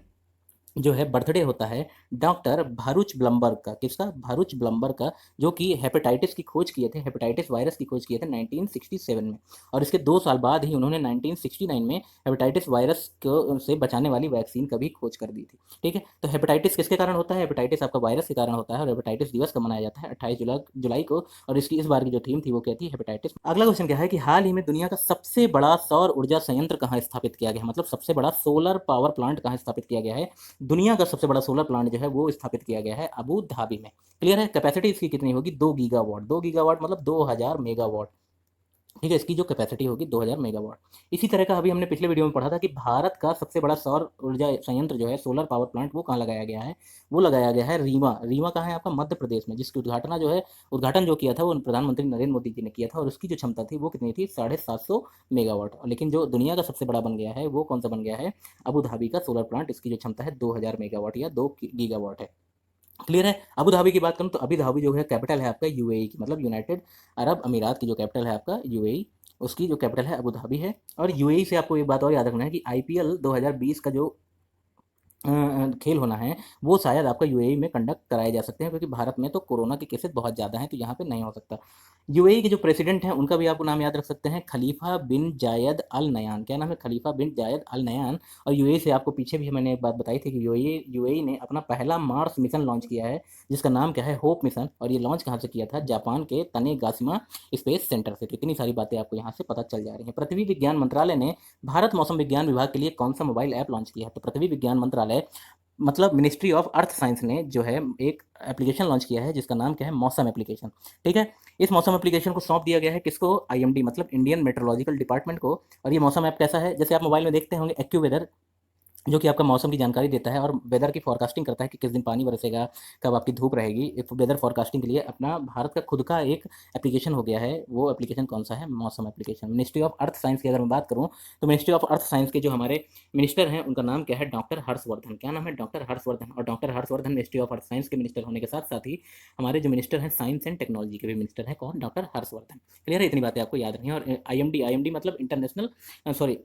जो है बर्थडे होता है डॉक्टर भारुच ब्लम्बर्ग का। किसका? भारुच ब्लम्बर्ग का, जो कि हेपेटाइटिस की खोज किए थे, हेपेटाइटिस वायरस की खोज किए थे 1967 में। और इसके 2 साल बाद ही उन्होंने 1969 में हेपेटाइटिस वायरस को से बचाने वाली वैक्सीन का भी खोज कर दी थी। ठीक है। तो हेपेटाइटिस किसके कारण होता है? हेपेटाइटिस आपका वायरस के कारण होता है। और हेपेटाइटिस दिवस कब मनाया जाता है? 28 जुलाई को। और इसकी इस बार की जो थीम थी वो क्या थी? हेपेटाइटिस। अगला क्वेश्चन क्या है कि हाल ही में दुनिया का सबसे बड़ा सौर ऊर्जा संयंत्र कहाँ स्थापित किया गया है? मतलब सबसे बड़ा सोलर पावर प्लांट कहाँ स्थापित किया गया है? दुनिया का सबसे बड़ा सोलर प्लांट जो है वो स्थापित किया गया है अबू धाबी में। क्लियर है। कैपेसिटी इसकी कितनी होगी? 2 गीगावाट। 2 गीगावाट मतलब 2000 मेगावाट। ठीक है। इसकी जो कैपेसिटी होगी 2000 मेगावाट। इसी तरह का अभी हमने पिछले वीडियो में पढ़ा था कि भारत का सबसे बड़ा सौर ऊर्जा संयंत्र जो है, सोलर पावर प्लांट, वो कहाँ लगाया गया है? वो लगाया गया है रीवा। रीवा कहाँ है आपका? मध्य प्रदेश में। जिसकी उद्घाटन जो किया था वो प्रधानमंत्री नरेंद्र मोदी जी ने किया था। और उसकी जो क्षमता थी वो कितनी थी? 750 मेगावाट। लेकिन जो दुनिया का सबसे बड़ा बन गया है वो कौन सा बन गया है? अबू धाबी का सोलर प्लांट। इसकी जो क्षमता है 2000 मेगावाट या 2 गीगावाट है। क्लियर है। अबू धाबी की बात करूँ तो अबू धाबी जो है कैपिटल है आपका यूएई की, मतलब यूनाइटेड अरब अमीरात की जो कैपिटल है आपका यूएई, उसकी जो कैपिटल है अबू धाबी है। और यूएई से आपको एक बात और याद रखना है कि आईपीएल 2020 का जो खेल होना है वो शायद आपका यूएई में कंडक्ट कराए जा सकते हैं, क्योंकि भारत में तो कोरोना के केसेस बहुत ज़्यादा हैं, तो यहाँ पे नहीं हो सकता। यूएई के जो प्रेसिडेंट हैं उनका भी आपको नाम याद रख सकते हैं, खलीफा बिन जायद अल नयान। क्या नाम है? खलीफा बिन जायद अल नयान। और यूएई से आपको पीछे भी मैंने एक बात बताई थी कि यूएई ने अपना पहला मार्स मिशन लॉन्च किया है, जिसका नाम क्या है? Hope mission. और ये लॉन्च कहाँ से किया था? जापान के तनेगाशिमा स्पेस सेंटर से। तो इतनी सारी बातें आपको यहाँ से पता चल जा रही हैं। पृथ्वी विज्ञान मंत्रालय ने भारत मौसम विज्ञान विभाग के लिए कौन सा मोबाइल ऐप लॉन्च किया है? तो पृथ्वी विज्ञान मंत्रालय मतलब मिनिस्ट्री ऑफ अर्थ साइंस ने जो है एक एप्लीकेशन लॉन्च किया है जिसका नाम क्या है? मौसम एप्लीकेशन। ठीक है। इस मौसम एप्लीकेशन को सौंप दिया गया है किसको? आईएमडी, मतलब इंडियन मेट्रोलॉजिकल डिपार्टमेंट को। और ये मौसम ऐप कैसा है? जैसे आप मोबाइल में देखते होंगे एक्यूवेदर, जो कि आपका मौसम की जानकारी देता है और वेदर की फोरकास्टिंग करता है कि किस दिन पानी बरसेगा, कब आपकी धूप रहेगी। वेदर फोरकास्टिंग के लिए अपना भारत का खुद का एक एप्लीकेशन हो गया है। वो एप्लीकेशन कौन सा है? मौसम application. Ministry of earth science की अगर मैं बात करूँ तो मिनिस्ट्री ऑफ अर्थ साइंस के जो हमारे मिनिस्टर हैं उनका नाम क्या है? डॉक्टर हर्षवर्धन। क्या नाम है? डॉक्टर हर्षवर्धन। और doctor Harshvardhan ministry of earth science के मिनिस्टर होने के साथ साथ ही हमारे जो मिनिस्टर हैं साइंस एंड टेक्नोलॉजी के भी मिनिस्टर हैं। कौन? डॉक्टर हर्षवर्धन। क्लियर है। इतनी बातें आपको याद रखनी है। और आईएमडी मतलब international sorry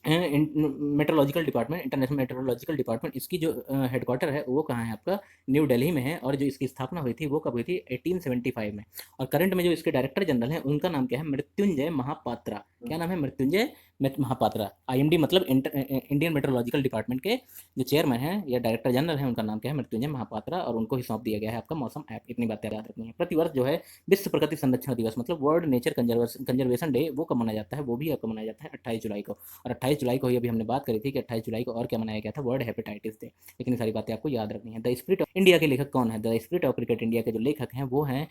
meteorological department, international meteorological department, इसकी जो हेडक्वार्टर है वो कहाँ है आपका? न्यू दिल्ली में है। और जो इसकी स्थापना हुई थी वो कब हुई थी? 1875 में। और करंट में जो इसके डायरेक्टर जनरल हैं उनका नाम क्या है? मृत्युंजय महापात्रा। क्या नाम है? मृत्युंजय महापात्रा। आईएमडी मतलब इंडियन मेट्रोलॉजिकल डिपार्टमेंट के जो चेयरमैन हैं या डायरेक्टर जनरल हैं उनका नाम क्या है? मृत्युंजय महापात्रा। और उनको ही सौंप दिया गया है आपका मौसम ऐप। इतनी बातें याद रखनी है। प्रतिवर्ष जो है विश्व प्रकृति संरक्षण दिवस मतलब वर्ल्ड नेचर कंजर्वेशन डे वो कब मनाया जाता है? वो भी आपको मनाया जाता है 28 जुलाई को। और 28 जुलाई को ही अभी हमने बात करी थी कि 28 जुलाई को और क्या मनाया गया था? World hepatitis day. इतनी सारी बातें आपको याद रखनी है। द स्पिरिट ऑफ इंडिया के लेखक कौन है? The spirit of cricket India के जो लेखक हैं वो हैं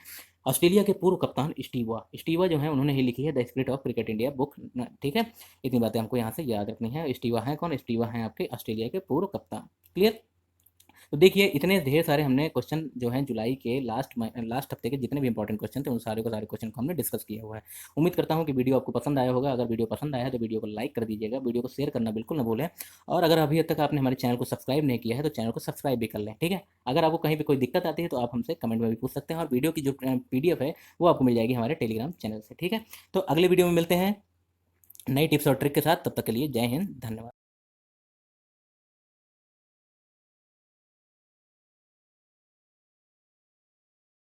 ऑस्ट्रेलिया के पूर्व कप्तान स्टीवा जो है उन्होंने ही लिखी है the spirit of cricket India book. ठीक है, इतनी बातें हमको यहाँ से याद रखनी है। स्टीवा है कौन? स्टीवा है आपके ऑस्ट्रेलिया के पूर्व कप्तान। क्लियर? तो देखिए इतने ढेर सारे हमने क्वेश्चन जो हैं जुलाई के लास्ट हफ्ते के जितने भी इंपॉर्टेंट क्वेश्चन थे उन सारे को सारे क्वेश्चन को हमने डिस्कस किया हुआ है। उम्मीद करता हूँ कि वीडियो आपको पसंद आया होगा। अगर वीडियो पसंद आया है तो वीडियो को लाइक कर दीजिएगा, वीडियो को शेयर करना बिल्कुल ना भूलें। और अगर अभी तक आपने हमारे चैनल को सब्सक्राइब नहीं किया है तो चैनल को सब्सक्राइब भी कर लें। ठीक है, अगर आपको कहीं पर कोई दिक्कत आती है तो आप हमसे कमेंट में भी पूछ सकते हैं, और वीडियो की जो PDF है वो आपको मिल जाएगी हमारे टेलीग्राम चैनल से। ठीक है, तो अगले वीडियो में मिलते हैं नई टिप्स और ट्रिक के साथ। तब तक के लिए जय हिंद, धन्यवाद।